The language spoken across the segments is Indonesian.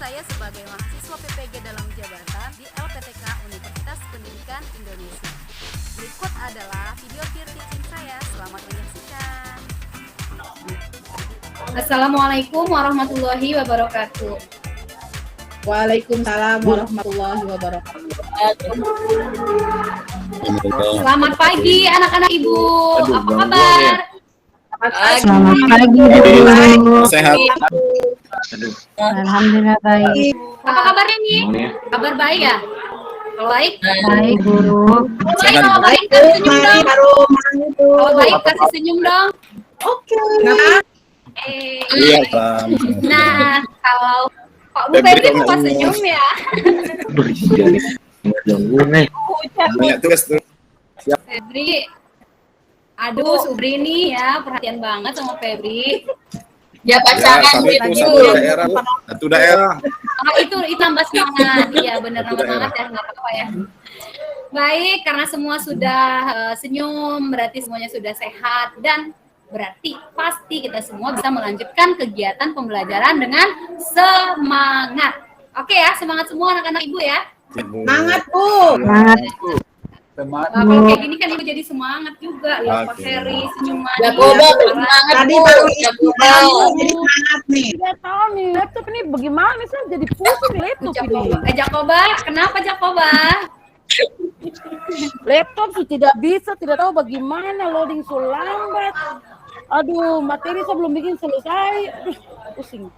saya sebagai mahasiswa PPG dalam jabatan di LPTK Universitas Pendidikan Indonesia. Berikut adalah video peer teaching saya. Selamat menyaksikan. Assalamualaikum warahmatullahi wabarakatuh. Waalaikumsalam warahmatullahi wabarakatuh. Selamat pagi anak-anak ibu. Apa kabar? Selamat pagi, Bu. Sehat. Alhamdulillah baik. Apa kabarnya nih? Kabar baik ya? Kalau baik? Baik, Guru. Kalau baik kasih senyum dong. Kalau baik kasih senyum dong. Oke. Iya, Pak. Nah, kalau Pak Bu Febri mau senyum ya. Banyak tugas tuh. Febri, aduh Subri nih ya perhatian banget sama Febri. Ya Ya, pacaran satu gitu. daerah, Bu. Satu daerah. Oh, itu tambah semangat. Iya benar tambah semangat ya, nggak apa-apa ya. Baik, karena semua sudah senyum, berarti semuanya sudah sehat dan berarti pasti kita semua bisa melanjutkan kegiatan pembelajaran dengan semangat. Oke ya, semangat semua anak-anak ibu ya. Semangat, Bu. Nah, kalau kayak gini kan ibu jadi semangat juga. Lihat Pak Oke. Ferry senyuman. Jakoba bersemangat, Tadi Bu. baru Jakoba. jadi semangat nih. Tidak tahu nih laptop ini bagaimana sih jadi pusing laptop ini. Jakoba, kenapa Jakoba? Laptop sudah tidak bisa, tidak tahu bagaimana loading so lambat. Aduh, materi saya belum bikin selesai. Aduh, pusing.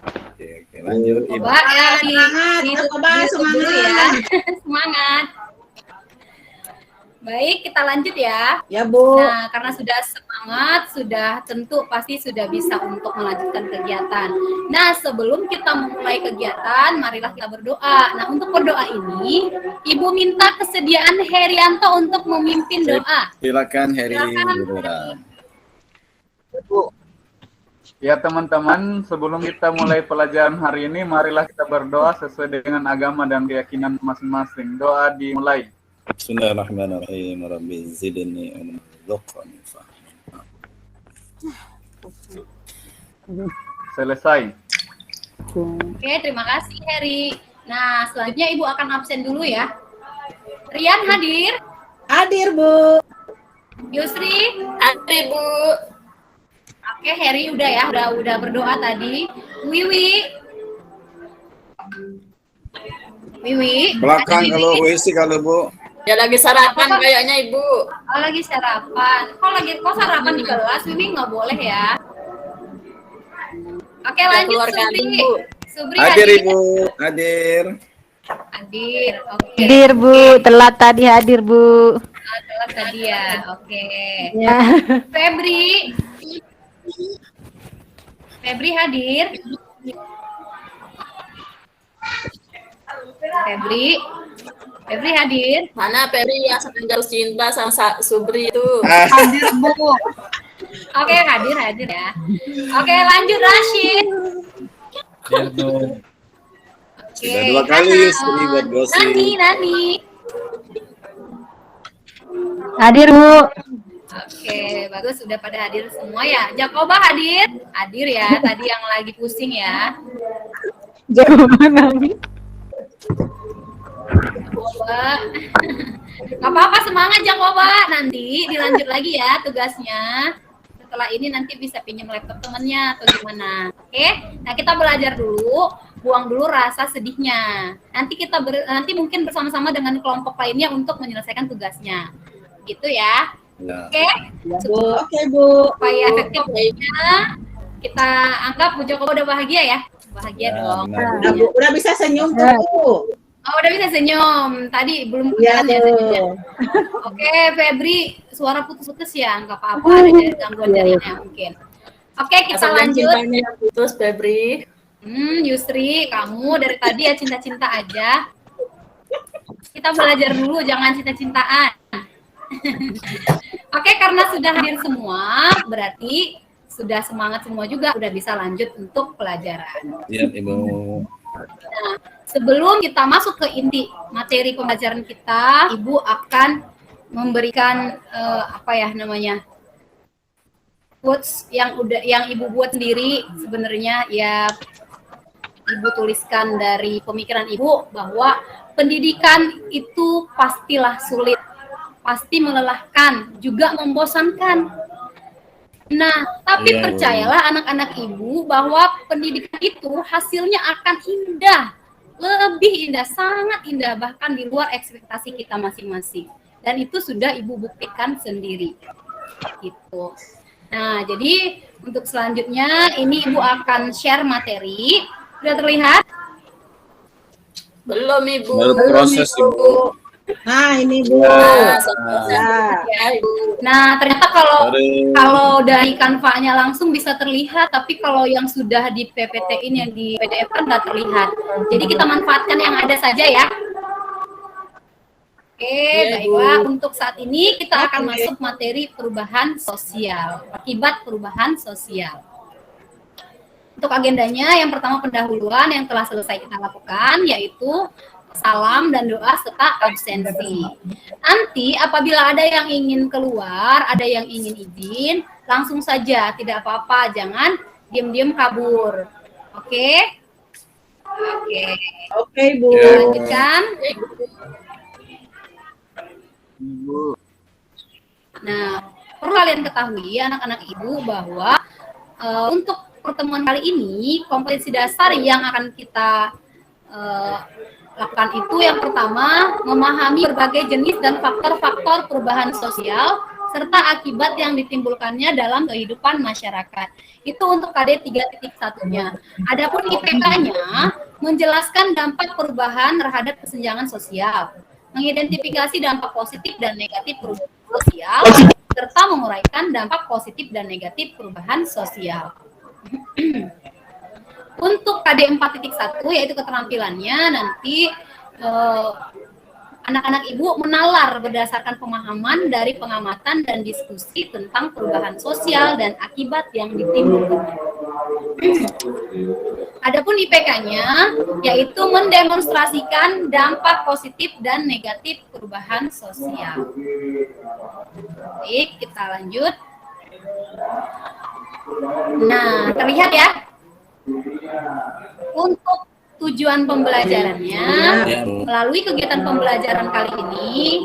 Oke, lanjut. Ibu. Coba ya di Jakoba, YouTube dulu ya. semangat. Semangat. Baik, kita lanjut ya. Ya, Bu. Nah, karena sudah semangat, sudah tentu pasti sudah bisa untuk melanjutkan kegiatan. Nah, sebelum kita memulai kegiatan, marilah kita berdoa. Nah, untuk berdoa ini, Ibu minta kesediaan Herianto untuk memimpin doa. Silakan Heri. Silakan. Beneran. Bu, ya teman-teman, sebelum kita mulai pelajaran hari ini, marilah kita berdoa sesuai dengan agama dan keyakinan masing-masing. Doa dimulai. Bismillahirrahmanirrahim. Rabbi zidni ilman warzuqni fahma. Selesai. Oke, terima kasih Heri. Nah, selanjutnya Ibu akan absen dulu ya. Rian hadir, Hadir, Bu. Yusri. Antri, Bu. Oke, Heri udah ya, udah berdoa tadi. Wiwi. Wiwi. Belakang ada kalau Wiwi? WC kalau Bu. Ya lagi sarapan kayaknya, Ibu. Oh, lagi sarapan. Kok sarapan di kelas? Wiwi nggak boleh ya. Oke, Ya, lanjut keluar Subri. kandung, Bu. Subri Hadir Ibu. Hadir. Hadir. Oke. Hadir, Bu. Telat tadi hadir, Bu. Telat tadi ya. Oke. Ya. Febri. Febri hadir. Febri hadir. Mana Peri yang sedang jatuh cinta sama Subri itu? Hadir, Bu. Oke, hadir ya. Oke, lanjut Rashid. Oke. Sudah dua kali Hana. Yusri buat gosip. Nani. Hadir, Bu. Oke, bagus sudah pada hadir semua ya. Jakoba hadir? Hadir ya, tadi yang lagi pusing ya. Jakoba. Gak apa-apa, semangat Jakoba. Nanti dilanjut lagi ya tugasnya. Setelah ini nanti bisa pinjam laptop temennya atau gimana. Oke, nah kita belajar dulu. Buang dulu rasa sedihnya. Nanti mungkin bersama-sama dengan kelompok lainnya untuk menyelesaikan tugasnya. Gitu ya. Ya. Oke, Ya, Bu. Oke, Bu. supaya efektif kita anggap Bu Joko udah bahagia ya. Bahagia Ya, dong. benar. Udah, Bu. Udah bisa senyum tuh, Bu. Oh, udah bisa senyum. Tadi belum Ya, kelihatan ya senyumnya. Bu. Oke, Febri, suara putus-putus ya, nggak apa-apa. Ada gangguan jaringan mungkin. Oke, kita Asal yang lanjut. cintanya yang putus, Febri. Yusri, kamu dari tadi ya cinta-cinta aja. Kita belajar dulu, jangan cinta-cintaan. Oke, karena sudah hadir semua, berarti sudah semangat semua juga, udah bisa lanjut untuk pelajaran. Iya, Ibu. Nah, sebelum kita masuk ke inti materi pembelajaran kita, Ibu akan memberikan quotes yang Ibu buat sendiri sebenarnya ya Ibu tuliskan dari pemikiran Ibu bahwa pendidikan itu pastilah sulit, pasti melelahkan, juga membosankan. Nah, tapi Iya, Bu. percayalah anak-anak Ibu bahwa pendidikan itu hasilnya akan indah, lebih indah, sangat indah, bahkan di luar ekspektasi kita masing-masing. Dan itu sudah Ibu buktikan sendiri. Gitu. Nah, jadi untuk selanjutnya ini Ibu akan share materi. Sudah terlihat? Belum Ibu. Baru proses, Ibu. Nah, ini Bu. Nah, selesai. Nah, Ya, Ibu. Nah, ternyata kalau Baru dari Canva-nya langsung bisa terlihat, tapi kalau yang sudah di PPT-in yang di PDF kan nggak terlihat. Jadi kita manfaatkan yang ada saja ya. Oke, Iya, baiklah. Bu. Untuk saat ini kita akan Oke. masuk materi perubahan sosial, akibat perubahan sosial. Untuk agendanya, yang pertama pendahuluan yang telah selesai kita lakukan, yaitu salam dan doa serta absensi. Nanti apabila ada yang ingin keluar, ada yang ingin izin, langsung saja, tidak apa-apa, jangan diam-diam kabur. Oke? Oke. oke Bu. Ya. Lanjutkan. Ibu. Nah, perlu kalian ketahui anak-anak Ibu bahwa untuk pertemuan kali ini kompetensi dasar yang akan kita lakukan itu yang pertama memahami berbagai jenis dan faktor-faktor perubahan sosial serta akibat yang ditimbulkannya dalam kehidupan masyarakat. Itu untuk KD 3.1-nya. Adapun IPK-nya menjelaskan dampak perubahan terhadap kesenjangan sosial, mengidentifikasi dampak positif dan negatif perubahan sosial, serta menguraikan dampak positif dan negatif perubahan sosial. Untuk KD 4.1 yaitu keterampilannya nanti anak-anak Ibu menalar berdasarkan pemahaman dari pengamatan dan diskusi tentang perubahan sosial dan akibat yang ditimbulkan. Adapun IPK-nya yaitu mendemonstrasikan dampak positif dan negatif perubahan sosial. Baik, kita lanjut. Nah, terlihat ya. Untuk tujuan pembelajarannya, Ya, Bu. melalui kegiatan pembelajaran kali ini,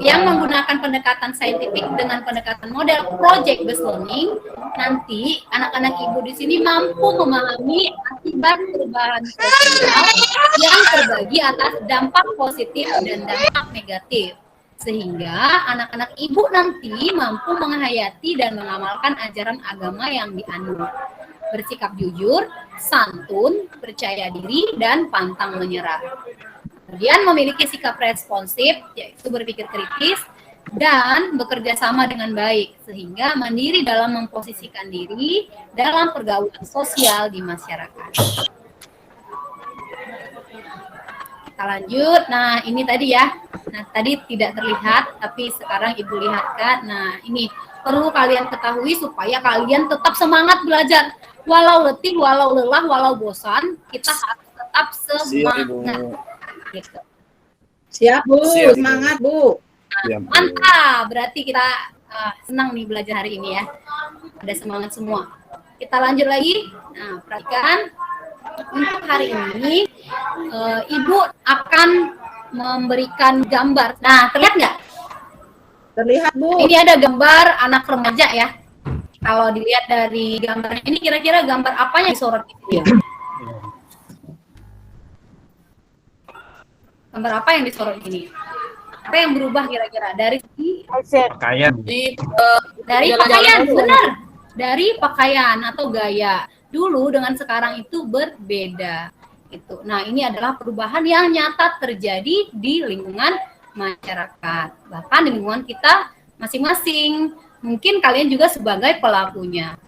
yang menggunakan pendekatan saintifik dengan pendekatan model project based learning, nanti anak-anak Ibu di sini mampu memahami akibat perubahan sosial yang terbagi atas dampak positif dan dampak negatif. Sehingga anak-anak Ibu nanti mampu menghayati dan mengamalkan ajaran agama yang dianut. Bersikap jujur, santun, percaya diri, dan pantang menyerah. Kemudian memiliki sikap responsif, yaitu berpikir kritis, dan bekerja sama dengan baik, sehingga mandiri dalam memposisikan diri dalam pergaulan sosial di masyarakat. Kita lanjut. Nah, ini tadi ya. Nah, tadi tidak terlihat, tapi sekarang Ibu lihatkan. Nah, ini perlu kalian ketahui supaya kalian tetap semangat belajar. Walau letih, walau lelah, walau bosan, kita harus tetap Siap, semangat. Ibu. Gitu. Siap Bu, Siap, Bu. semangat Bu. Siap, Bu. Mantap, berarti kita senang nih belajar hari ini ya. Ada semangat semua. Kita lanjut lagi. Nah, perhatikan. Untuk hari ini, Ibu akan memberikan gambar. Nah, terlihat nggak? Terlihat Bu. Ini ada gambar anak remaja ya. Kalau dilihat dari gambarnya ini kira-kira gambar apa yang disorot di sini? Gambar apa yang disorot ini? Apa yang berubah kira-kira dari Pakaian. dari Jalan-jalan pakaian? dulu. Benar. Dari pakaian atau gaya. Dulu dengan sekarang itu berbeda. Gitu. Nah, ini adalah perubahan yang nyata terjadi di lingkungan masyarakat. Bahkan di lingkungan kita masing-masing. Mungkin kalian juga sebagai pelakunya.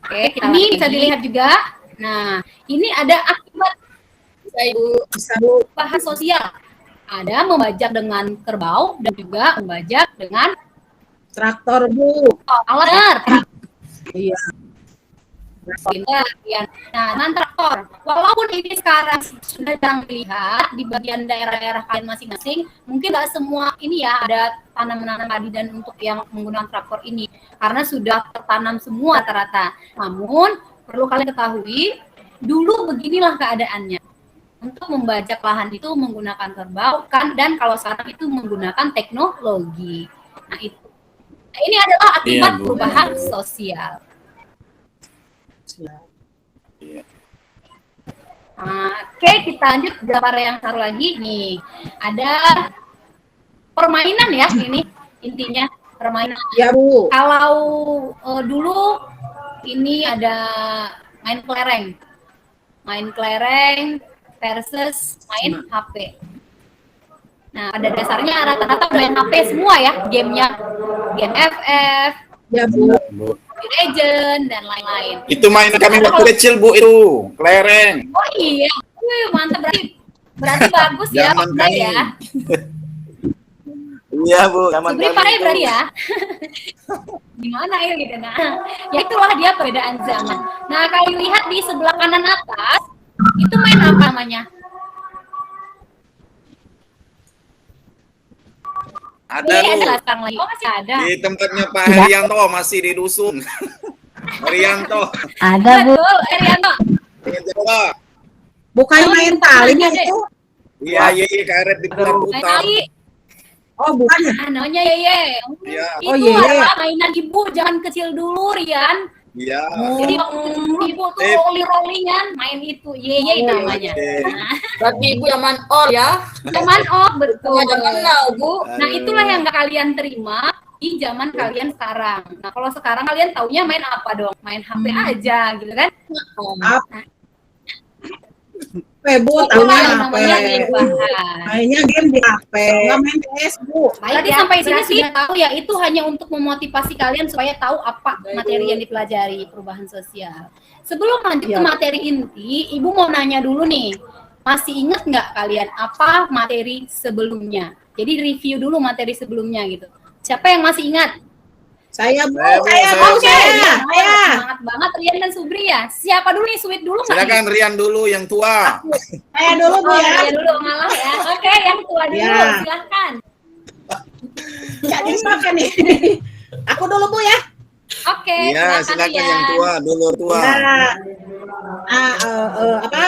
Oke, ini bisa dilihat juga. Nah, ini ada akibat Bisa Ibu. Bisa Bu. perubahan sosial. Ada membajak dengan kerbau dan juga membajak dengan Traktor Bu. alat. Iya. Nah, traktor, walaupun ini sekarang sudah jarang dilihat di bagian daerah-daerah kalian masing-masing, mungkin nggak semua ini ya ada tanam-tanam padi dan untuk yang menggunakan traktor ini, karena sudah tertanam semua rata-rata. Namun perlu kalian ketahui, dulu beginilah keadaannya. Untuk membajak lahan itu menggunakan kerbau kan, dan kalau sekarang itu menggunakan teknologi. Nah itu, nah, ini adalah akibat Bu. perubahan sosial. Oke, kita lanjut gambar yang satu lagi nih. Ada permainan ya ini intinya permainan. Ya, Bu. Kalau dulu ini ada main kelereng versus main HP. Nah, pada dasarnya rata-rata main HP semua ya, gamenya, game FF, Ya, Bu. Bu. Mobile Legend dan lain-lain. Itu mainan kami waktu kecil, Bu, itu. Kelereng. Oh iya, wih, mantap berarti bagus ya, Zaman Pak kami. ya. Iya, Bu, zaman Subri kami pandai itu. berarti ya. Gimana ya gitu. Nah, ya itulah dia perbedaan zaman. Nah, kalau lihat di sebelah kanan atas, itu main apa namanya? Ada, Ini Bu. ada sekarang lagi. Oh, masih ada. Di tempatnya Pak Herianto masih di dusun. Herianto. Ada, Bu. Betul, Erianto. Ingin coba. Bukan main talinya itu. Iya, iya, karet Main diputar-putar. tali. Oh, bukan ya? Namanya Yeye. Iya. Itu Oh, Yeye. adalah mainan ibu, jangan kecil dulu, Rian. Iya. Jadi waktu ibu tuh rolling-rollingan, main itu Yeye namanya. Oke. Nah, Berarti ibu yang manol ya. teman betul. Nggak ada kenal, Bu. Nah, itulah yang nggak kalian terima di zaman kalian sekarang. Nah, kalau sekarang kalian taunya main apa dong? Main HP aja gitu kan? Bu, Itulah tahunya yang HP. namanya perubahan. Mainnya game di HP. Nggak main PS, Bu. Tadi sampai sini sih tahu ya, itu hanya untuk memotivasi kalian supaya tahu apa materi yang dipelajari perubahan sosial. Sebelum lanjut ke materi inti, Ibu mau nanya dulu nih, masih ingat nggak kalian apa materi sebelumnya? Jadi review dulu materi sebelumnya gitu. Siapa yang masih ingat? Saya, Bu. Saya, Bu. Saya, Bu. Saya, Saya. Semangat banget Rian dan Subri ya. Siapa dulu nih? Sweet dulu nggak nih? Silakan Rian dulu yang tua. Saya dulu, Bu, Oh, ya. Rian dulu malah ya. Oke, yang tua dulu. Ya. Silahkan. Jadi makan nih. Aku dulu, Bu, ya. Oke, Iya, silakan Rian. yang tua, dulu tua. Ya.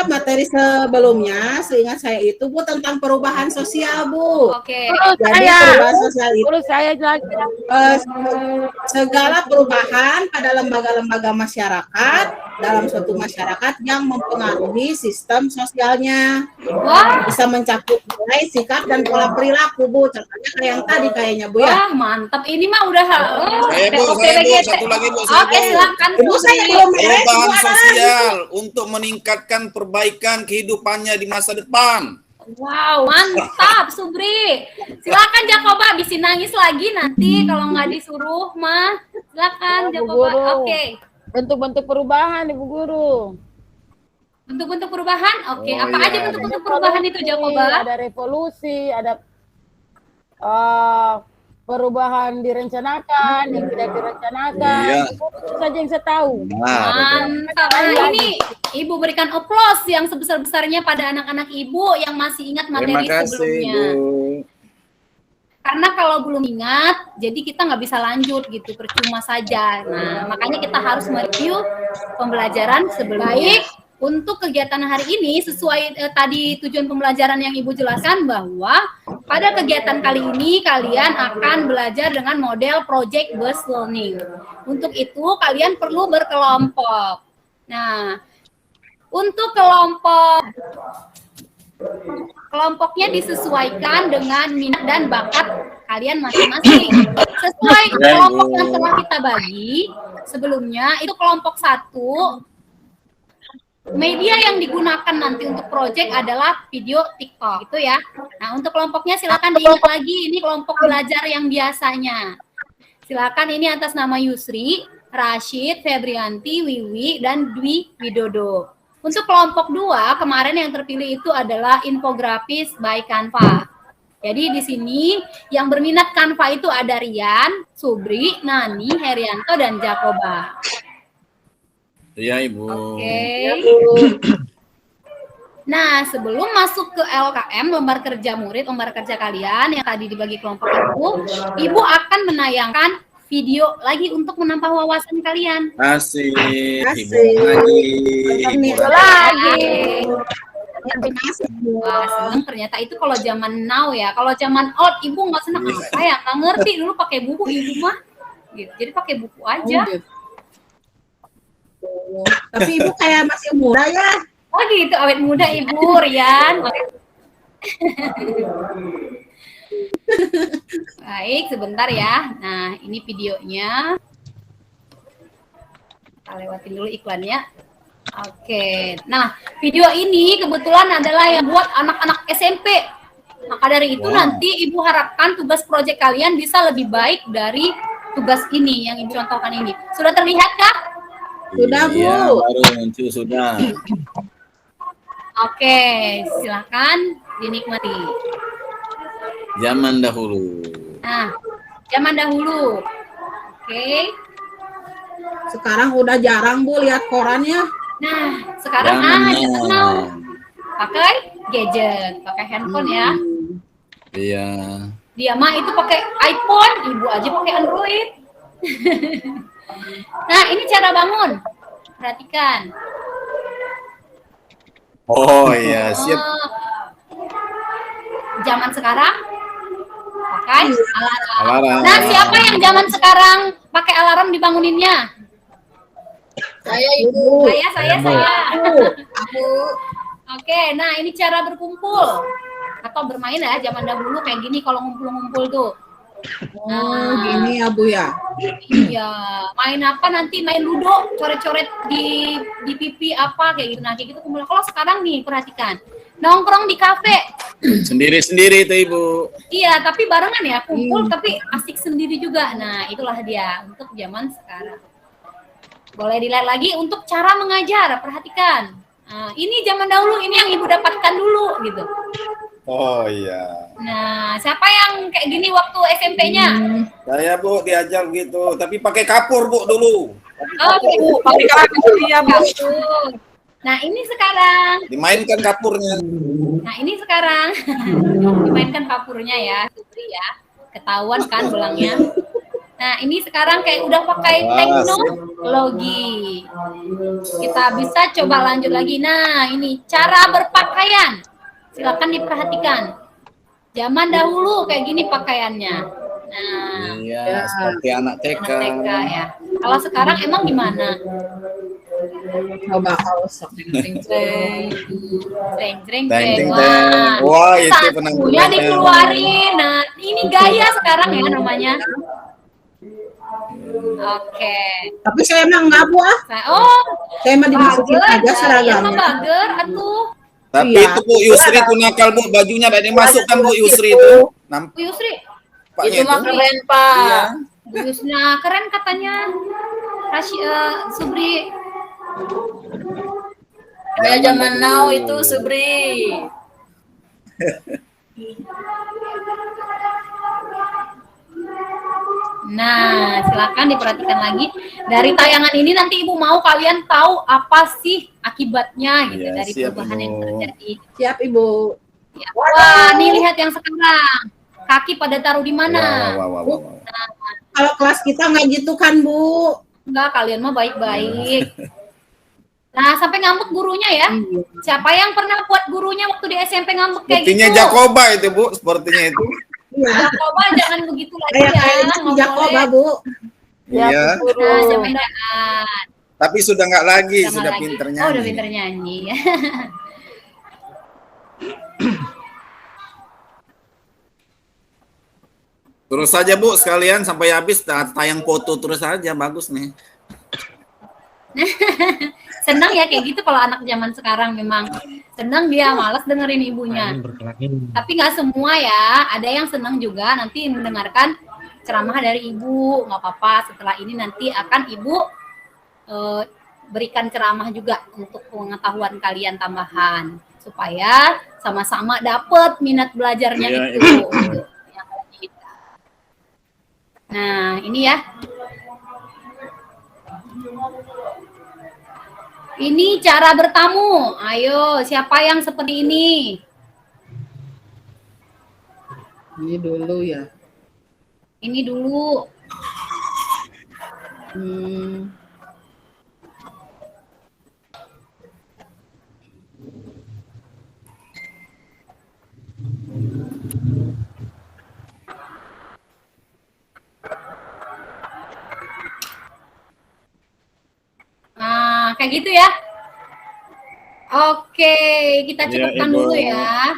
Materi sebelumnya, seingat saya itu, Bu, tentang perubahan sosial, Bu. Oke. Jadi perubahan sosial itu Terus saya lagi. segala perubahan pada lembaga-lembaga masyarakat dalam suatu masyarakat yang mempengaruhi sistem sosialnya, Wah, bisa mencakup nilai, sikap, dan pola perilaku, Bu. Contohnya kayak yang tadi kayaknya, Bu, ya. wah mantap. Ini mah udah Saya, Bu, satu lagi, Bu, saya, Oke, Bu. silakan. Ibu saya Subri. belum beres, Perubahan Bu, ada lagi. sosial untuk meningkatkan perbaikan kehidupannya di masa depan. Wow, mantap Subri. Silakan Jakoba, bisa nangis lagi nanti kalau nggak disuruh mah. Silakan Bu Jakoba. Guru. Oke. Bentuk-bentuk perubahan, Ibu Guru. Bentuk-bentuk perubahan. Oke, Oh, apa iya. aja bentuk-bentuk perubahan itu Jakoba? Ada revolusi, ada perubahan direncanakan, yang tidak direncanakan. Iya. Itu saja yang saya tahu. Nah, Mantap. Nah, ini Ibu berikan aplaus yang sebesar-besarnya pada anak-anak Ibu yang masih ingat terima materi kasih, sebelumnya. Bu. Karena kalau belum ingat, jadi kita nggak bisa lanjut gitu, percuma saja. Nah, makanya kita harus mereview pembelajaran sebelumnya. Baik, untuk kegiatan hari ini, sesuai tadi tujuan pembelajaran yang Ibu jelaskan bahwa pada kegiatan kali ini kalian akan belajar dengan model project based learning. Untuk itu kalian perlu berkelompok. Nah, untuk kelompoknya disesuaikan dengan minat dan bakat kalian masing-masing. Sesuai kelompok yang telah kita bagi sebelumnya, itu kelompok 1, media yang digunakan nanti untuk project adalah video TikTok, gitu ya. Nah, untuk kelompoknya silakan diingat lagi, ini kelompok belajar yang biasanya. Silakan, ini atas nama Yusri, Rashid, Febrianti, Wiwi, dan Dwi Widodo. Untuk kelompok 2, kemarin yang terpilih itu adalah infografis by Canva. Jadi di sini yang berminat Canva itu ada Rian, Subri, Nani, Herianto, dan Jakoba. Iya, Ibu. Oke. Nah, sebelum masuk ke LKM, lembar kerja murid, lembar kerja kalian yang tadi dibagi kelompok itu, Ibu akan menayangkan video lagi untuk menambah wawasan kalian. Asik. Ibu Asik. lagi. Video Lagi. Terima kasih, Bu. Wah, seneng ternyata itu kalau zaman now ya. Kalau zaman old, Ibu nggak seneng apa ya? Nggak ngerti dulu pakai buku Ibu mah. Gitu. Jadi pakai buku aja. Oh, gitu. Tapi Ibu kayak masih muda ya. Oh gitu, awet muda Ibu, Rian. Baik, sebentar ya. Nah, ini videonya. Kita lewatin dulu iklannya. Oke. Nah, video ini kebetulan adalah yang buat anak-anak SMP. Maka dari itu nanti Ibu harapkan tugas proyek kalian bisa lebih baik dari tugas ini yang Ibu contohkan ini. Sudah terlihat kah? Sudah, Bu. Iya, baru muncul sudah. Oke, silakan dinikmati. Zaman dahulu. Nah, zaman dahulu. Oke. Sekarang udah jarang, Bu, lihat korannya. Nah, sekarang zaman now pakai gadget, pakai handphone ya. Iya. Dia mah itu pakai iPhone, Ibu aja pakai Android. Nah, ini cara bangun. Perhatikan. Oh iya, siap. Zaman sekarang pakai alarm. Alarm. Nah, siapa yang zaman sekarang pakai alarm dibanguninnya? Saya Ibu. Saya. Aku. Oke, nah ini cara berkumpul atau bermain ya zaman dahulu kayak gini kalau ngumpul-ngumpul tuh. Oh, gini ya, Bu ya. Iya, main apa nanti main ludo, coret-coret di pipi apa kayak gitu. Nah, kayak gitu kumpul. Kalau sekarang nih perhatikan, nongkrong di kafe. Sendiri-sendiri itu Ibu. Iya, tapi barengan ya, kumpul tapi asik sendiri juga. Nah, itulah dia untuk zaman sekarang. Boleh dilihat lagi untuk cara mengajar, perhatikan. Nah, ini zaman dahulu, ini yang Ibu dapatkan dulu gitu. Oh iya. Nah, siapa yang kayak gini waktu SMP-nya? Saya Bu diajar gitu, tapi pakai kapur Bu dulu. Oh, pakai kapur ya, Bu. Nah, ini sekarang. Dimainkan kapurnya. Nah, ini sekarang. Dimainkan kapurnya ya, Supri ya. Ketahuan kan belangnya. Nah, ini sekarang kayak udah pakai teknologi. Kita bisa coba lanjut lagi. Nah, ini cara berpakaian. Silakan diperhatikan. Zaman dahulu kayak gini pakaiannya. Nah, Iya, seperti anak TK. anak TK ya. Kalau sekarang emang gimana? Coba kaos. Ceng. Wah, itu Satunya penampilan. dikeluarin. Nah, ini gaya sekarang ya namanya. Oke. Tapi saya emang nggak, Bu, ah. Saya mah dimasukin aja Iya mah seragamnya. bager atuh. Tapi Iya. itu Bu Yusri itu nakal Bu, bajunya tidak dimasukkan Bu Yusri itu. Bu Yusri, Itu mah keren, Pak. Iya. Bu Yusri, nah, keren katanya. Subri. Kayak zaman now itu Subri. Nah, silakan diperhatikan lagi. Dari tayangan ini nanti Ibu mau kalian tahu apa sih akibatnya gitu Iya, dari siap, perubahan yang Ibu. terjadi. Siap, Ibu. Ya. Wah, nih lihat yang sekarang. Kaki pada taruh di mana? Wah. Kalau kelas kita nggak gitu kan, Bu? Enggak, kalian mah baik-baik. Nah, sampai ngambek gurunya ya. Siapa yang pernah buat gurunya waktu di SMP ngambek kayak Sepertinya gitu? Jakoba itu Bu, sepertinya itu. Iya. Jakoba jangan begitu lagi Kayak ya. kayaknya nggak Jakoba, boleh. Bu. Iya. Nah, jangan. Tapi sudah nggak lagi, Jangan sudah lagi. pinter Oh, nyanyi. udah pinter nyanyi. Terus saja Bu, sekalian sampai habis tayang foto terus saja, bagus nih. Senang ya kayak gitu kalau anak zaman sekarang memang senang dia malas dengerin ibunya. Tapi nggak semua ya, ada yang senang juga nanti mendengarkan ceramah dari ibu. Nggak apa-apa, setelah ini nanti akan ibu berikan ceramah juga untuk pengetahuan kalian tambahan supaya sama-sama dapat minat belajarnya Iya, itu. Gitu. Nah, ini ya. Ini cara bertamu. Ayo, siapa yang seperti ini? Ini dulu ya. Ini dulu. Nah, kayak gitu ya. Oke, kita cukupkan Ibu. dulu ya.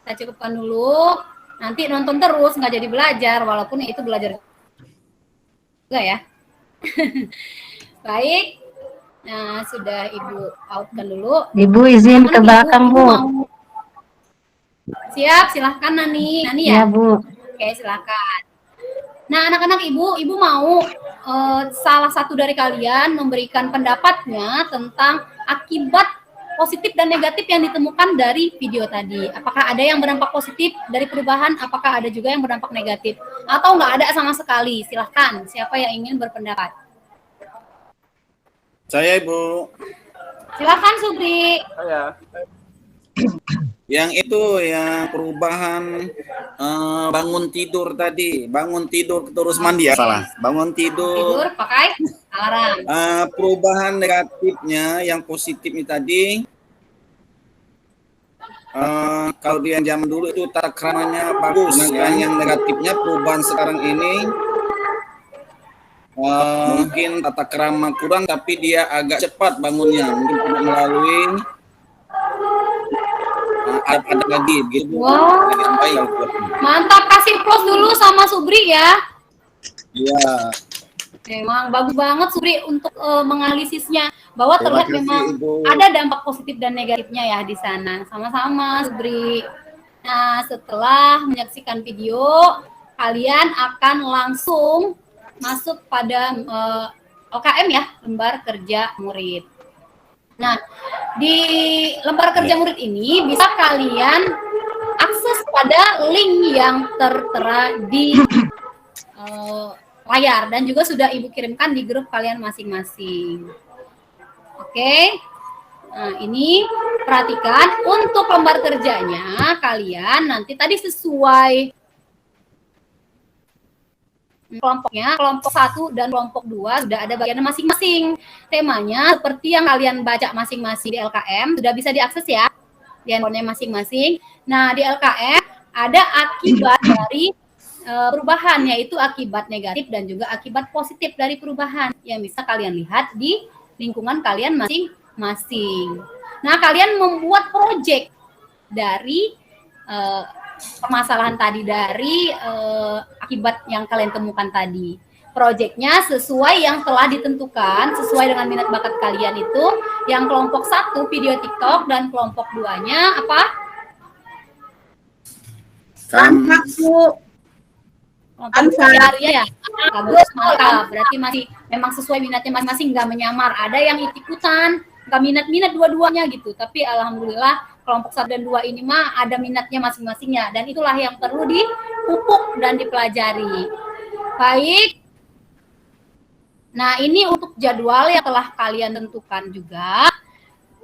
Kita cukupkan dulu. Nanti nonton terus, nggak jadi belajar, walaupun itu belajar juga ya. Baik. Nah, sudah Ibu outkan dulu. Ibu izin ke belakang, Ibu Bu. mau- Siap, silahkan Nani. Nani ya? Iya, Bu. Oke, silahkan. Nah, anak-anak Ibu mau salah satu dari kalian memberikan pendapatnya tentang akibat positif dan negatif yang ditemukan dari video tadi. Apakah ada yang berdampak positif dari perubahan? Apakah ada juga yang berdampak negatif? Atau nggak ada sama sekali? Silahkan, siapa yang ingin berpendapat? Saya Ibu. Silahkan, Subri. Saya. Yang itu yang perubahan bangun tidur tadi, bangun tidur terus mandi ya salah. Bangun tidur. Tidur pakai alarm. Perubahan negatifnya yang positifnya tadi, kalau di yang zaman dulu itu tata keramanya bagus. Nah, yang negatifnya perubahan sekarang ini mungkin tata kerama kurang, tapi dia agak cepat bangunnya, mungkin tidak melalui ada lagi gitu. Wow. Lebih baik. Mantap, kasih plus dulu sama Subri ya. Iya. Memang bagus banget Subri untuk menganalisisnya bahwa Terima terlihat kasih, memang Ibu. ada dampak positif dan negatifnya ya di sana. Sama-sama Subri. Nah, setelah menyaksikan video, kalian akan langsung masuk pada LKM ya, lembar kerja murid. Nah, di lembar kerja murid ini bisa kalian akses pada link yang tertera di layar dan juga sudah Ibu kirimkan di grup kalian masing-masing. Oke. Nah, ini perhatikan untuk lembar kerjanya kalian nanti tadi sesuai kelompoknya, kelompok 1 dan kelompok 2 sudah ada bagiannya masing-masing. Temanya seperti yang kalian baca masing-masing di LKM sudah bisa diakses ya di handphone masing-masing. Nah, di LKM ada akibat dari perubahan, yaitu akibat negatif dan juga akibat positif dari perubahan yang bisa kalian lihat di lingkungan kalian masing-masing. Nah, kalian membuat proyek dari permasalahan tadi, dari akibat yang kalian temukan tadi. Proyeknya sesuai yang telah ditentukan, sesuai dengan minat bakat kalian itu. Yang kelompok 1 video TikTok dan kelompok 2-nya apa? Tampak, Bu. Kelompok ya. Bagus, mantap. Berarti masih memang sesuai minatnya masing-masing, nggak menyamar. Ada yang ikut-ikutan, nggak minat-minat dua-duanya gitu. Tapi alhamdulillah kelompok 1 dan 2 ini mah ada minatnya masing-masingnya. Dan itulah yang perlu dipupuk dan dipelajari. Baik. Nah, ini untuk jadwal yang telah kalian tentukan juga.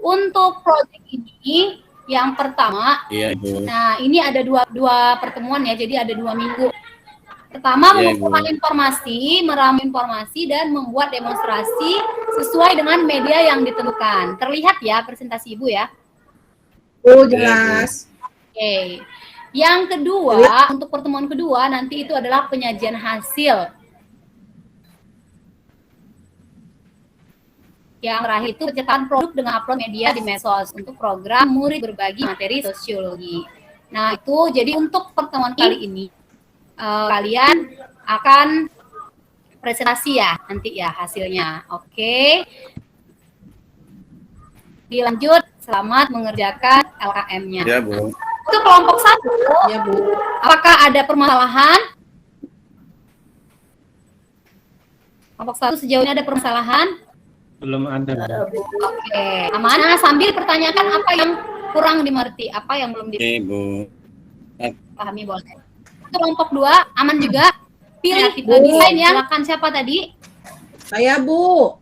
Untuk proyek ini, yang pertama, Iya, Ibu. nah ini ada dua pertemuan ya, jadi ada 2 minggu. Pertama, mengumpulkan informasi, meramu informasi, dan membuat demonstrasi sesuai dengan media yang ditentukan. Terlihat ya presentasi Ibu ya? Oh, jelas. Oke. Yang kedua, untuk pertemuan kedua nanti itu adalah penyajian hasil. Yang terakhir itu pencetakan produk dengan upload media di medsos untuk program murid berbagi materi sosiologi. Nah, itu jadi untuk pertemuan kali ini kalian akan presentasi ya nanti ya hasilnya. Oke. Dilanjut, selamat mengerjakan LKM-nya. Ya, Bu. Untuk kelompok 1, Ya, Bu. apakah ada permasalahan? Kelompok 1 sejauh ini ada permasalahan? Belum ada. Oke, aman. Nah, sambil pertanyakan apa yang kurang dimengerti, apa yang belum Oke, Bu. dipahami boleh. Untuk kelompok 2, aman juga? Pilih desain ya. Silakan siapa tadi? Saya, Bu.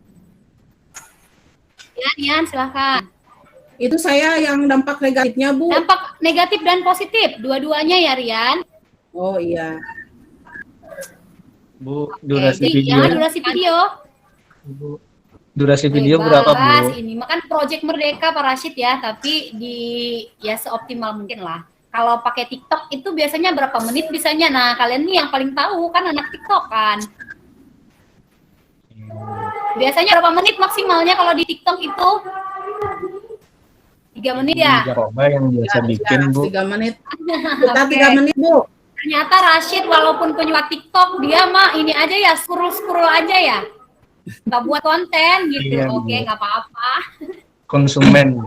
Ya, Rian, silahkan. Itu saya yang dampak negatifnya, Bu. Dampak negatif dan positif, dua-duanya ya, Rian. Oh iya. Bu, durasi Jadi, video. ya, durasi video. Bu, durasi video berapa, Bebas Bu? ini makan Project Merdeka Pak Rashid ya, tapi ya seoptimal mungkin lah. Kalau pakai TikTok itu biasanya berapa menit bisanya? Nah, kalian nih yang paling tahu kan anak TikTok kan. Biasanya berapa menit maksimalnya kalau di TikTok itu? 3 menit ya? Coba yang biasa bikin, Bu. 3 menit. Kita Oke. 3 menit, Bu. Ternyata Rashid walaupun penyuka TikTok, dia mah ini aja ya, scroll aja ya. Nggak buat konten gitu. Iya, Oke, Bu. nggak apa-apa. Konsumen, Bu.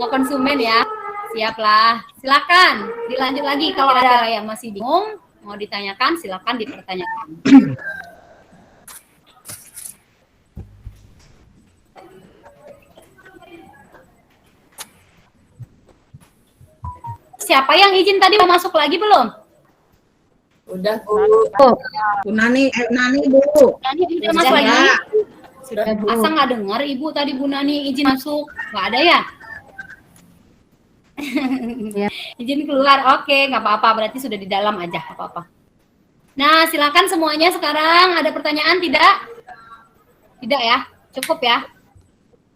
Mau konsumen ya. Siap lah. Silakan dilanjut lagi kalau ada yang masih bingung mau ditanyakan silakan dipertanyakan. Siapa yang izin tadi mau masuk lagi belum? Udah, Bu. Bu Nani, Nani, Bu. Nani udah Sudah, masuk lagi. ya. Sudah, Bu. Asa nggak dengar Ibu tadi Bu Nani izin masuk? Nggak ada ya? Ya. Izin keluar, oke, nggak apa-apa. Berarti sudah di dalam aja, nggak apa-apa. Nah, silakan semuanya sekarang. Ada pertanyaan tidak? Tidak ya? Cukup ya?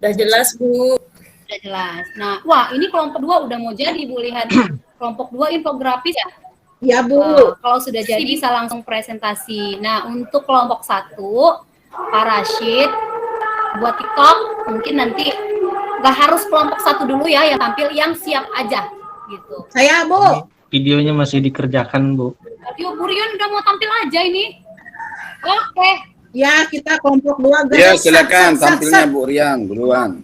Udah jelas, Bu. Sudah jelas. Nah, wah ini kelompok 2 udah mau jadi Bu lihat. Kelompok 2 infografis ya? Ya, Bu. Kalau sudah jadi bisa langsung presentasi. Nah, untuk kelompok 1, Pak Rashid buat TikTok mungkin nanti nggak harus kelompok 1 dulu ya yang tampil, yang siap aja gitu. Saya, Bu. Videonya masih dikerjakan, Bu. Aduh, Bu Rion udah mau tampil aja ini. Oke. Ya, kita kelompok 2. Ya, silakan tampilnya Bu Rian duluan.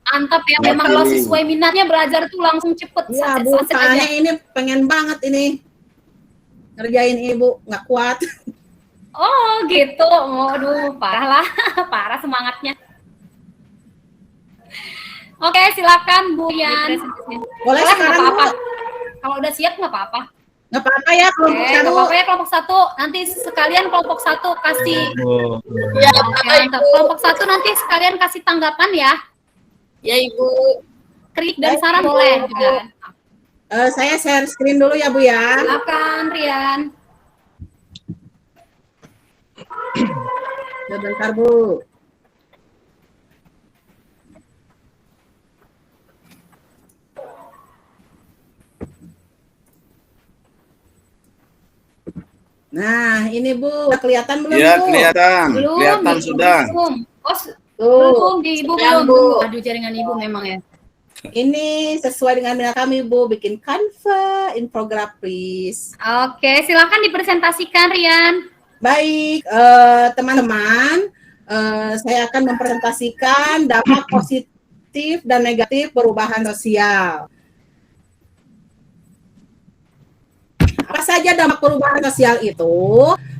Mantap ya, memang kalau sesuai minatnya belajar tuh langsung cepet. Ya, Bu. Saset-saset aja. Soalnya ini pengen banget ini. Ngerjain Ibu, nggak kuat. Oh gitu, aduh parah lah, parah semangatnya. Oke silakan Bu Rian. Boleh nggak sekarang, apa-apa. Bu? Kalau udah siap nggak apa-apa. Nggak apa-apa ya Oke, kelompok nggak 1. apa-apa ya kelompok 1. Nanti sekalian kelompok 1 kasih. Bu. Ya, Oke, mantap. Kelompok 1 nanti sekalian kasih tanggapan ya. ya Ibu. Kritik dan saran boleh juga. Saya share screen dulu ya, Bu ya. Silakan Rian. Sebentar, Bu. Nah, ini Bu, udah kelihatan belum, Ya, Bu? kelihatan. Belum. Kelihatan sudah. Belum. Oh, Tuh, belum di Ibu Sudah, belum. Bu. Aduh jaringan Ibu memang ya. ini sesuai dengan minat kami, Bu, bikin Canva infografis. Oke, silakan dipresentasikan Rian. Baik, teman-teman, saya akan mempresentasikan dampak positif dan negatif perubahan sosial. Apa saja dampak perubahan sosial itu?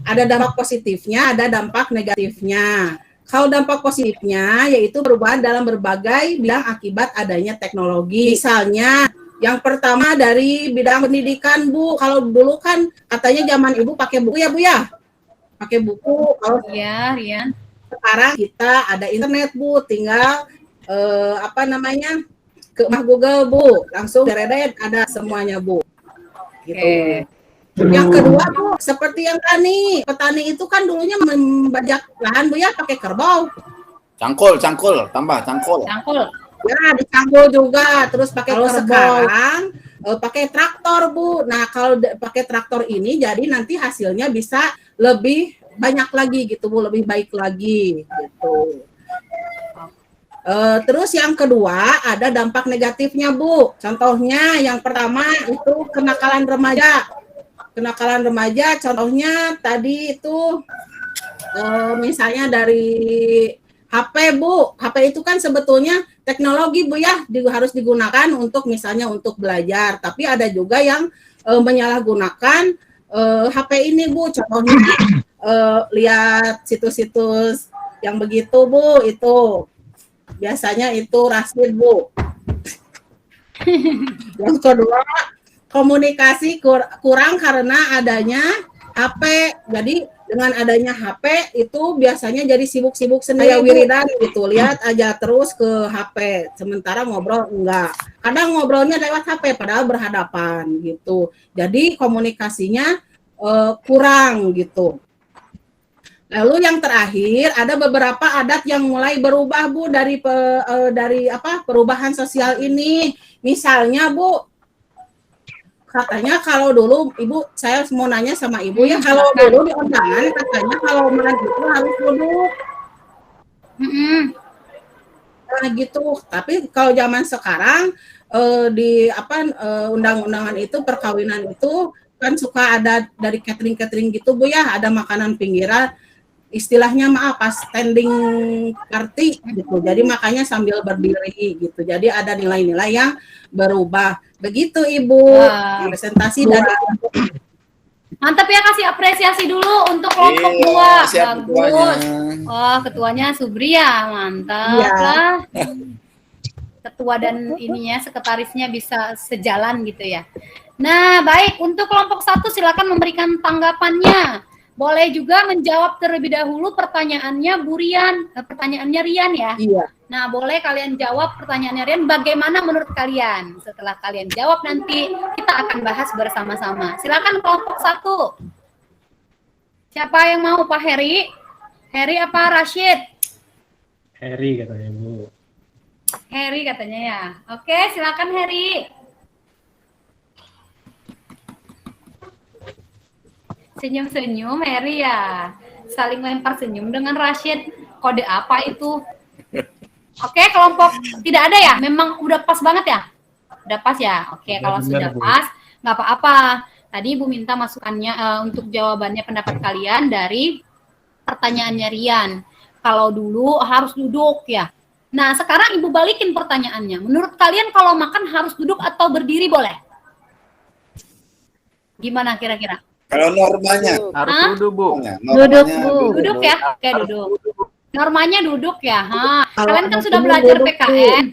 Ada dampak positifnya, ada dampak negatifnya. Kalau dampak positifnya yaitu perubahan dalam berbagai bidang akibat adanya teknologi. Misalnya, yang pertama dari bidang pendidikan, Bu. Kalau dulu kan katanya zaman Ibu pakai buku ya, Bu ya? Pakai buku. Kalau Iya, Rian. sekarang kita ada internet, Bu. Tinggal ke Google, Bu. Langsung deredet ada semuanya, Bu. Gitu. Oke. Yang kedua, Bu, seperti yang petani itu kan dulunya membajak lahan, Bu ya, pakai kerbau. Cangkul, tambah cangkul. Cangkul. Ya, dicangkul juga, terus pakai kerbau. Sekarang pakai traktor, Bu. Nah, kalau pakai traktor ini jadi nanti hasilnya bisa lebih banyak lagi gitu, Bu, lebih baik lagi gitu. Terus yang kedua ada dampak negatifnya, Bu. Contohnya yang pertama itu kenakalan remaja. Kenakalan remaja contohnya tadi itu misalnya dari HP, Bu. HP itu kan sebetulnya teknologi, Bu ya, harus digunakan untuk misalnya untuk belajar. Tapi ada juga yang menyalahgunakan HP ini, Bu. Contohnya lihat situs-situs yang begitu, Bu, itu biasanya itu Rashid, Bu. Yang kedua, komunikasi kurang karena adanya HP. Jadi dengan adanya HP itu biasanya jadi sibuk-sibuk sendiri, wiridan gitu, lihat aja terus ke HP, sementara ngobrol enggak. Kadang ngobrolnya lewat HP padahal berhadapan gitu. Jadi komunikasinya kurang gitu. Lalu yang terakhir ada beberapa adat yang mulai berubah Bu dari perubahan sosial ini. Misalnya Bu, katanya kalau dulu Ibu, saya mau nanya sama Ibu ya, kalau dulu di undangan katanya kalau malam itu harus duduk. Nah gitu. Tapi kalau zaman sekarang di undang-undangan itu, perkawinan itu kan suka ada dari catering gitu Bu ya, ada makanan pinggiran. Istilahnya standing party gitu. Jadi makanya sambil berdiri gitu. Jadi ada nilai-nilai yang berubah. Begitu Ibu. Presentasi dari Mantap ya, kasih apresiasi dulu untuk kelompok 2. Bagus. Oh, ketuanya Subri ya, mantap lah. Ketua dan ininya, sekretarisnya bisa sejalan gitu ya. Nah, baik, untuk kelompok 1 silakan memberikan tanggapannya. Boleh juga menjawab terlebih dahulu pertanyaannya Bu Rian, pertanyaannya Rian ya. Iya. Nah, boleh kalian jawab pertanyaannya Rian, bagaimana menurut kalian? Setelah kalian jawab nanti kita akan bahas bersama-sama. Silakan kelompok 1. Siapa yang mau, Pak Heri? Heri apa Rashid? Heri katanya Bu. Heri katanya ya. Oke, silakan Heri. Senyum-senyum Heri ya. Saling lempar senyum dengan Rashid. Kode apa itu? Oke, kelompok tidak ada ya? Memang udah pas banget ya? Udah pas ya? Oke, kalau sudah pas, nggak apa-apa. Tadi Ibu minta masukannya untuk jawabannya pendapat kalian dari pertanyaannya Rian. Kalau dulu harus duduk ya. Nah, sekarang Ibu balikin pertanyaannya. Menurut kalian kalau makan harus duduk atau berdiri boleh? Gimana kira-kira? Kalau normanya Harus duduk, Bu. Duduk, Bu. Duduk ya? Oke, duduk. Normanya duduk ya. Kalian kan sudah belajar PKN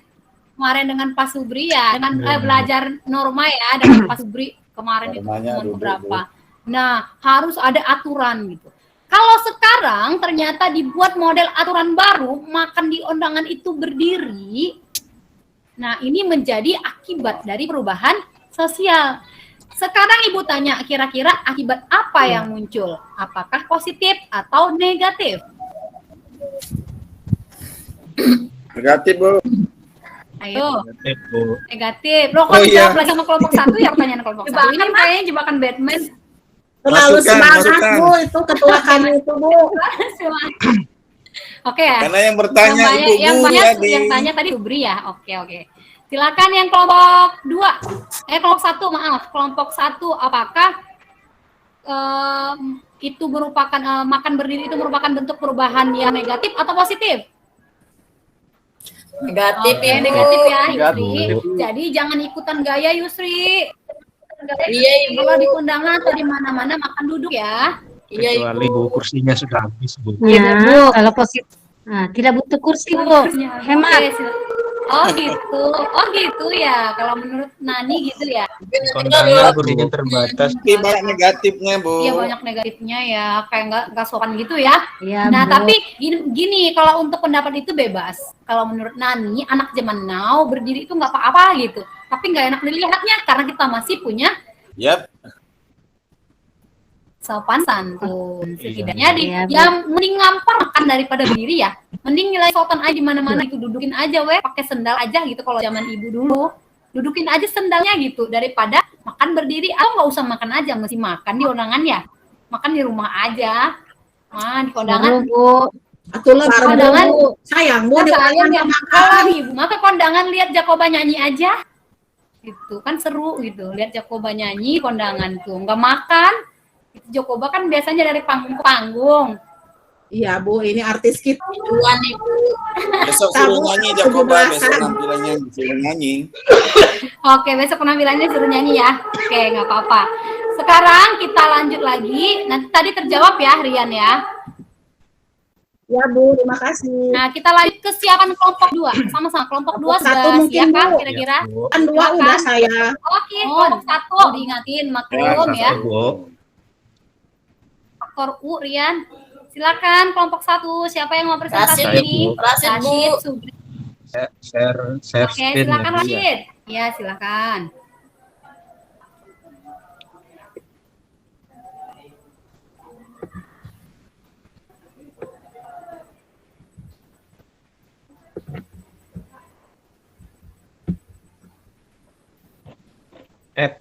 kemarin dengan Pak Subri ya, dengan belajar norma ya dengan Pak Subri kemarin itu beberapa. Nah, harus ada aturan gitu. Kalau sekarang ternyata dibuat model aturan baru, makan di undangan itu berdiri. Nah, ini menjadi akibat dari perubahan sosial. Sekarang Ibu tanya, kira-kira akibat apa yang muncul? Apakah positif atau negatif? negatif Bu. Ayo. Negatif Bu. Negatif. Lo kok jawab lagi sama kelompok 1 ya, pertanyaan kelompok 1. Ini kayaknya jebakan Batman. terlalu semangat masukan. Bu, itu ketua kami itu Bu. Oke ya. Karena yang bertanya yang Ibu yang Bu banyak tadi. yang tanya tadi Subri ya. Oke. Silakan yang kelompok 2. Kelompok 1, maaf. Kelompok 1 apakah itu merupakan makan berdiri itu merupakan bentuk perubahan yang negatif atau positif? Negatif, Oke, Ibu. negatif ya, Yusri. Negatif. Jadi jangan ikutan gaya, Yusri. Iya, Ibu. Kalau di undangan atau di mana-mana makan duduk ya. Iya, Ibu. Kecuali Bu kursinya sudah habis Bu. Ya, Bu, kalau positif. Nah, tidak butuh kursi, Bu. Hemat. Oke, Oh gitu ya. Kalau menurut Nani gitu ya. Kondangan kursinya terbatas. Tapi banyak negatifnya Bu. Iya, banyak negatifnya ya. Kayak nggak sopan gitu ya. Iya, Nah, Bu. tapi gini, kalau untuk pendapat itu bebas. Kalau menurut Nani, anak zaman now berdiri itu nggak apa-apa gitu. Tapi nggak enak dilihatnya karena kita masih punya Yap. sopan santun. Setidaknya Iya, Bu. ya mending ngampar makan daripada berdiri ya. Mending nilai sopan aja di mana-mana itu, dudukin aja pakai sendal aja gitu kalau zaman Ibu dulu. Dudukin aja sendalnya gitu daripada makan berdiri. Atau nggak usah makan aja, mesti makan di undangan ya. Makan di rumah aja. Di kondangan. Seru, Bu. Atau lebar Kondangan. Bu. Sayang Bu, di Kalian undangan ya makan. kalau Ibu maka kondangan lihat Jakoba nyanyi aja. Gitu kan seru gitu. Lihat Jakoba nyanyi kondangan tuh, nggak makan. Jakoba kan biasanya dari panggung ke panggung. Iya Bu, ini artis kita. Tujuan, Ibu. Besok Tahu, suruh nyanyi Jakoba, 17-an. besok tampilannya suruh nyanyi. Oke, besok penampilannya suruh nyanyi ya. Oke, nggak apa-apa. Sekarang kita lanjut lagi. Nanti tadi terjawab ya, Rian ya. Ya Bu, terima kasih. Nah, kita lanjut ke siapan kelompok 2. Sama-sama kelompok 2 Kelompok satu sudah mungkin, siap kan Bu. kira-kira? Bu. Kan 2 udah saya. Oke, kelompok 1 diingatin maklum ya. Bu. faktor U, Rian. Silakan kelompok 1, siapa yang mau presentasi Rashid, ini? Bu. Rashid, Bu. Subri. Share Oke, screen silakan ya, Bu, ya. Rashid. Ya, silakan. Ed,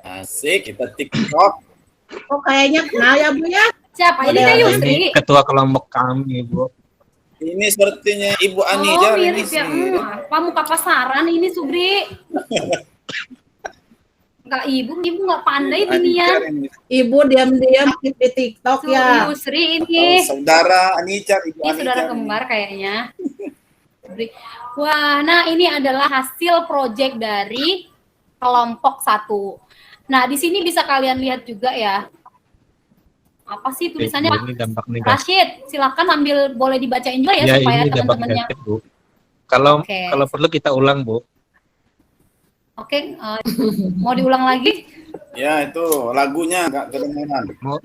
Asik, kita TikTok. Oh kayaknya kenal ya Bu ya. Siapa? Ini Boleh. Teh ini Yusri. ketua kelompok kami, Bu. Ini sepertinya Ibu Oh, Anijar ini mirip ya. sih. Apa muka pasaran ini, Subri? Enggak, ibu nggak pandai Anijar beginian. ini. Ibu diam-diam di TikTok ya. Yusri Oh, ini. saudara Anijar, Ibu Ini saudara Anijar kembar kayaknya. Wah, nah ini adalah hasil proyek dari kelompok 1. Nah, di sini bisa kalian lihat juga ya. Apa sih tulisannya, Pak? Ini dampak negatif. Rashid, silakan sambil boleh dibacain juga ya, Ya, supaya ini dampak teman-temannya. negatif, Bu. Kalau Oke. kalau perlu kita ulang, Bu. Oke, mau diulang lagi? Ya, itu lagunya nggak kedengaran. Mau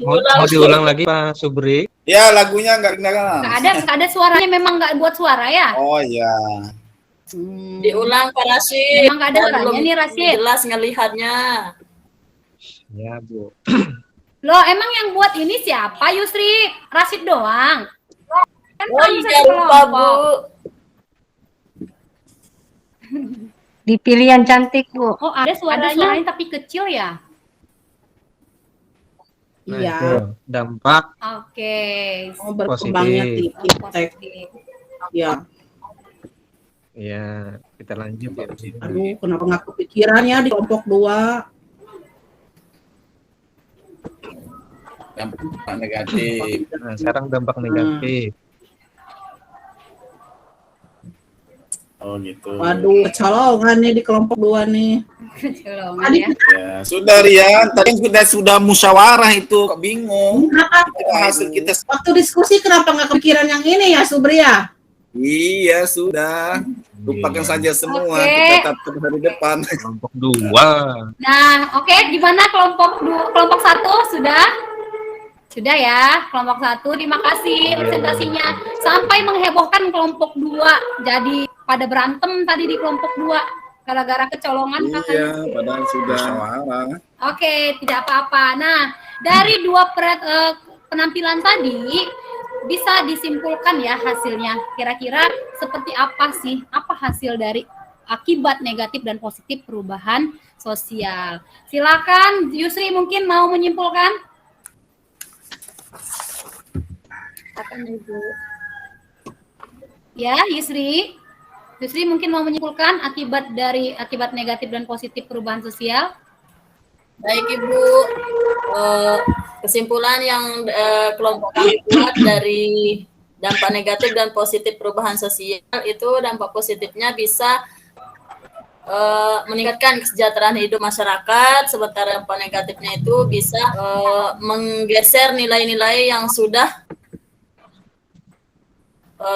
diulang lagi, Pak Subri? Ya, lagunya nggak kedengaran. Nggak ada suaranya, memang nggak buat suara ya? Oh iya. Diulang Pak Rashid. Memang nggak ada Dan suaranya nih, Rashid. jelas ngelihatnya. Ya, Bu. Loh, emang yang buat ini siapa, Yusri? Rashid doang? Kan Oh kamu iya, satu lupa, Bu. kelompok. Dipilih yang cantik, Bu. Oh, ada suaranya tapi kecil ya? Nah, Iya. itu dampak Oke. Oh, berkembangnya Positif. TikTok. Ya. ya kita lanjut ya. Aduh, kenapa nggak kepikiran ya di kelompok 2? Dampak negatif. Nah, sekarang dampak negatif. Oh gitu. Waduh, kecolongan nih di kelompok 2 nih. Colongan Tadi ya. Ya, sudah Rian, tadi sudah musyawarah itu, kok bingung. Itu hasil kita. waktu diskusi kenapa nggak kepikiran yang ini ya, Subri ya? Iya, sudah. Lupakan Iya. saja semua, Oke. kita tetap hari depan. Kelompok 2. Nah, oke, gimana kelompok 1 sudah? Sudah ya, kelompok 1. Terima kasih presentasinya. Sampai menghebohkan kelompok 2. Jadi pada berantem tadi di kelompok 2 gara-gara kecolongan Iya, katanya. padahal sudah musyawarah. Oke, tidak apa-apa. Nah, dari 2 penampilan tadi bisa disimpulkan ya hasilnya. Kira-kira seperti apa sih? Apa hasil dari akibat negatif dan positif perubahan sosial? Silakan Yusri mungkin mau menyimpulkan. Akan Ibu. Ya, Yusri. Yusri mungkin mau menyimpulkan akibat negatif dan positif perubahan sosial. Baik Ibu, kesimpulan yang kelompok kami buat dari dampak negatif dan positif perubahan sosial itu, dampak positifnya bisa meningkatkan kesejahteraan hidup masyarakat, sementara dampak negatifnya itu bisa menggeser nilai-nilai yang sudah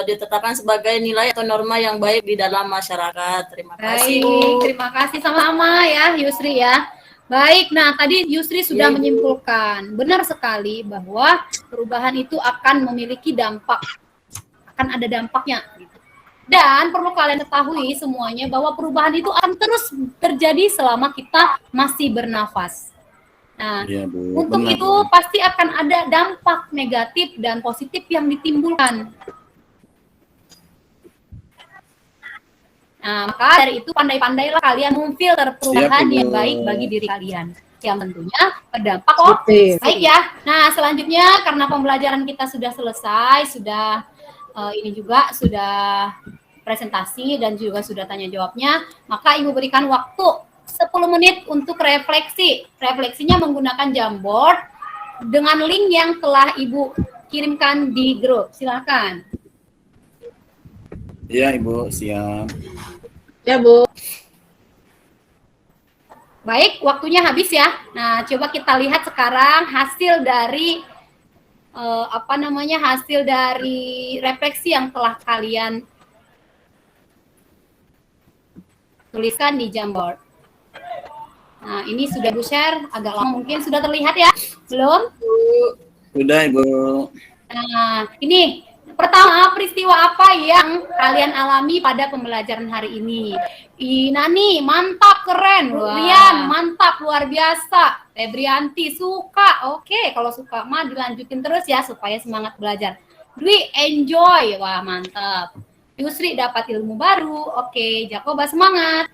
ditetapkan sebagai nilai atau norma yang baik di dalam masyarakat. Terima kasih. Baik, terima kasih sama-sama ya Yusri ya. Baik, nah tadi Yusri sudah menyimpulkan, benar sekali bahwa perubahan itu akan memiliki dampak, akan ada dampaknya. Dan perlu kalian ketahui semuanya bahwa perubahan itu akan terus terjadi selama kita masih bernafas. Nah, Iya, Bu. untuk Benar, itu Bu. pasti akan ada dampak negatif dan positif yang ditimbulkan. Nah, maka dari itu pandai-pandailah kalian memfilter perubahan Siap, yang Ibu. baik bagi diri kalian. Yang tentunya berdampak Positif. baik ya. Nah, selanjutnya karena pembelajaran kita sudah selesai, sudah ini juga sudah presentasi dan juga sudah tanya jawabnya, maka Ibu berikan waktu 10 menit untuk refleksi. Refleksinya menggunakan Jamboard dengan link yang telah Ibu kirimkan di grup. Silakan. Iya, Ibu, siap. Ya, Bu. Baik, waktunya habis ya. Nah, coba kita lihat sekarang hasil dari hasil dari refleksi yang telah kalian tuliskan di Jamboard. Nah, ini sudah Ibu share agak lama mungkin sudah terlihat ya? Belum? Sudah, Ibu. Nah, ini pertama peristiwa apa yang kalian alami pada pembelajaran hari ini? Nani, mantap, keren. Rian, mantap, luar biasa. Febrianti, suka. Oke, kalau suka mah dilanjutin terus ya supaya semangat belajar. Dwi, enjoy. Wah, mantap. Yusri dapat ilmu baru. Oke, Jakoba semangat.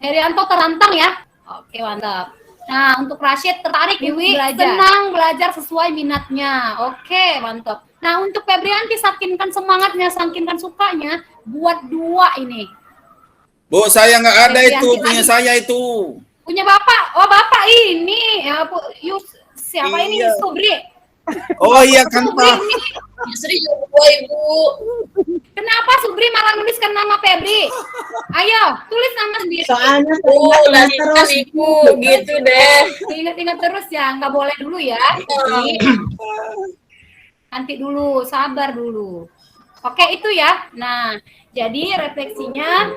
Herianto terantang ya. Oke, mantap. Nah, untuk Rashid tertarik Dewi senang belajar sesuai minatnya. Oke, mantap. Nah, untuk Febrianti sakinkan semangatnya, sakinkan sukanya, buat 2 ini. Bu, saya nggak ada Febrianti itu, punya lagi. saya itu. Punya Bapak. Oh, Bapak ini. Ya, siapa ini? Iya. Subri. Oh iya kan Subri Pak. ini. Yusri juga Ibu. Kenapa Subri malah nuliskan nama Febri? Ayo, tulis nama sendiri. Soalnya Udah teringat terus. Ibu, gitu deh. Ingat-ingat terus ya, nggak boleh dulu ya. Nanti dulu, sabar dulu. Oke, itu ya. Nah, jadi refleksinya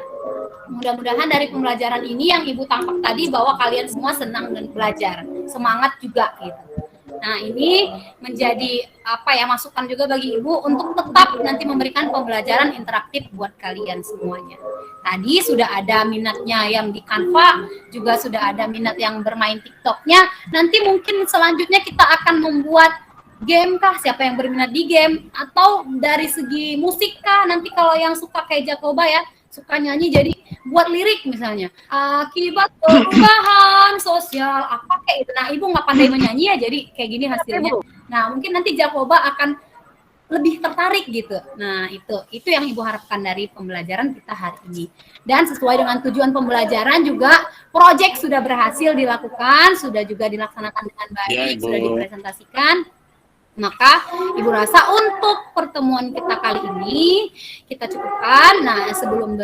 mudah-mudahan dari pembelajaran ini yang Ibu tangkap tadi bahwa kalian semua senang dan belajar, semangat juga gitu. Nah, ini menjadi masukan juga bagi Ibu untuk tetap nanti memberikan pembelajaran interaktif buat kalian semuanya. Tadi sudah ada minatnya yang di Canva, juga sudah ada minat yang bermain TikToknya. Nanti mungkin selanjutnya kita akan membuat game kah, siapa yang berminat di game, atau dari segi musik kah, nanti kalau yang suka kayak Jakoba ya, suka nyanyi jadi buat lirik misalnya, akibat perubahan sosial apa kayak itu. Nah, Ibu nggak pandai menyanyi ya, jadi kayak gini hasilnya. Nah, mungkin nanti Jakoba akan lebih tertarik gitu. Nah, itu yang Ibu harapkan dari pembelajaran kita hari ini. Dan sesuai dengan tujuan pembelajaran juga, proyek sudah berhasil dilakukan, sudah juga dilaksanakan dengan baik, Ya, Ibu. sudah dipresentasikan. Maka Ibu rasa untuk pertemuan kita kali ini kita cukupkan. Nah, sebelum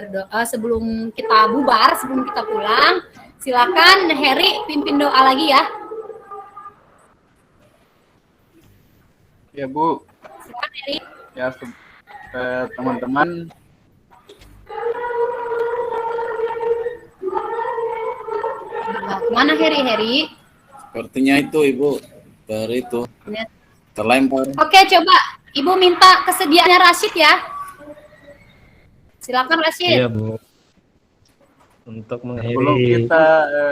kita bubar, sebelum kita pulang, silakan Heri pimpin doa lagi ya. Ya Bu, Silakan Heri. ya teman-teman, Mana Heri? Sepertinya itu Ibu. Dari itu terlempar. Oke, coba Ibu minta kesediaannya Rashid ya. Silakan Rashid. Iya, Bu. Untuk sebelum mengakhiri kita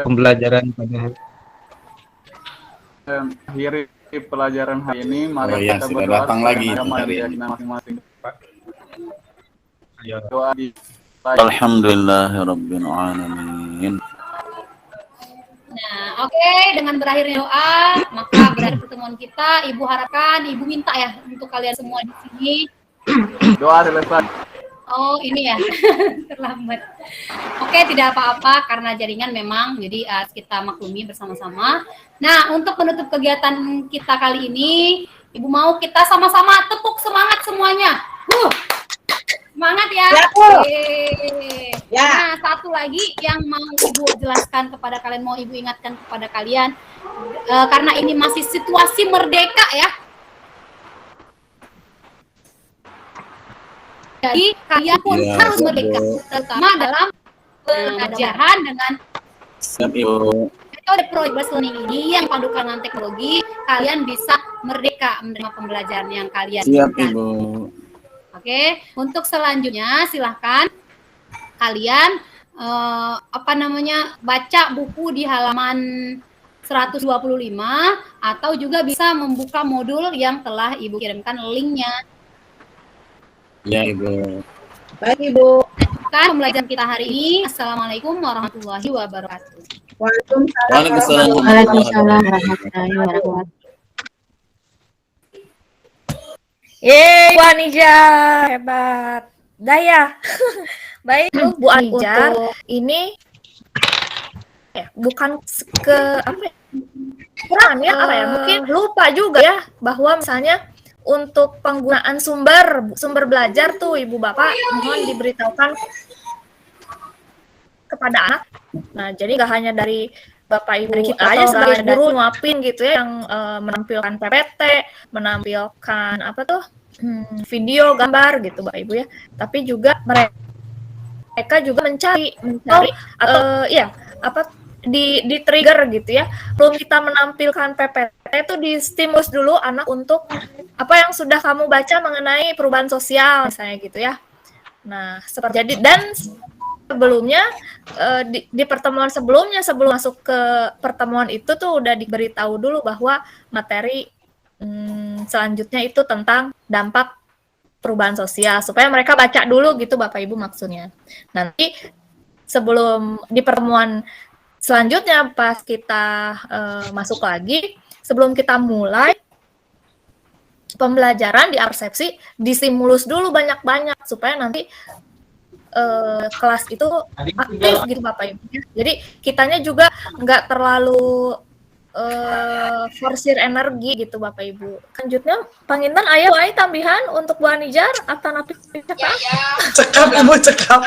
pembelajaran pada akhiri pelajaran hari ini, mari Oh iya, kita sudah berdoa datang sesuai lagi dengan agama dan hari ini. keyakinan masing-masing. ayo, Doa di Alhamdulillahirabbil alamin. Nah, oke, dengan berakhirnya doa, maka berakhir pertemuan kita. Ibu harapkan, Ibu minta ya untuk kalian semua di sini. doa selesai. Oh, ini ya. Terlambat. Oke, tidak apa-apa karena jaringan memang, jadi kita maklumi bersama-sama. Nah, untuk penutup kegiatan kita kali ini, Ibu mau kita sama-sama tepuk semangat semuanya. Semangat ya. Yeay. Ya. Nah, satu lagi yang mau Ibu jelaskan kepada kalian, mau Ibu ingatkan kepada kalian, karena ini masih situasi merdeka ya. Jadi kalian pun Ya, harus siap, merdeka, Bu. terutama dalam pengajaran dengan Siap Ibu. metode project learning ini yang padukan dengan teknologi, kalian bisa merdeka menerima pembelajaran yang kalian Siap inginkan. Ibu. Oke, untuk selanjutnya silahkan kalian baca buku di halaman 125 atau juga bisa membuka modul yang telah Ibu kirimkan linknya. Ya Ibu. Baik Ibu. Kan pembelajaran kita hari ini. Assalamualaikum warahmatullahi wabarakatuh. Waalaikumsalam. Waalaikumsalam. Waalaikumsalam warahmatullahi wabarakatuh. Yeay, Bu Anija, hebat. Daya. Baik, Bu Anija, ini bukan kurang ya, mungkin lupa juga ya, bahwa misalnya untuk penggunaan sumber belajar tuh Ibu Bapak mohon diberitahukan kepada anak. Nah, jadi nggak hanya dari Bapak Ibu kita aja sebagai guru nyuapin gitu ya, yang menampilkan PPT, menampilkan video, gambar gitu Bapak Ibu ya. Tapi juga mereka mereka juga mencari ya apa di trigger gitu ya. Belum kita menampilkan PPT itu di stimulus dulu anak untuk apa yang sudah kamu baca mengenai perubahan sosial misalnya gitu ya. Nah, seperti jadi dan sebelumnya di pertemuan sebelumnya sebelum masuk ke pertemuan itu tuh udah diberitahu dulu bahwa materi selanjutnya itu tentang dampak perubahan sosial supaya mereka baca dulu gitu Bapak Ibu maksudnya. Nanti sebelum di pertemuan selanjutnya pas kita masuk lagi, sebelum kita mulai pembelajaran di persepsi, distimulus dulu banyak-banyak supaya nanti kelas itu aktif gitu Bapak Ibu. Jadi kitanya juga nggak terlalu forsir energi gitu Bapak Ibu. Lanjutnya Panginten ayo ai tambihan untuk Bu Anijar atau napi cekap. Cekap Ibu cekap.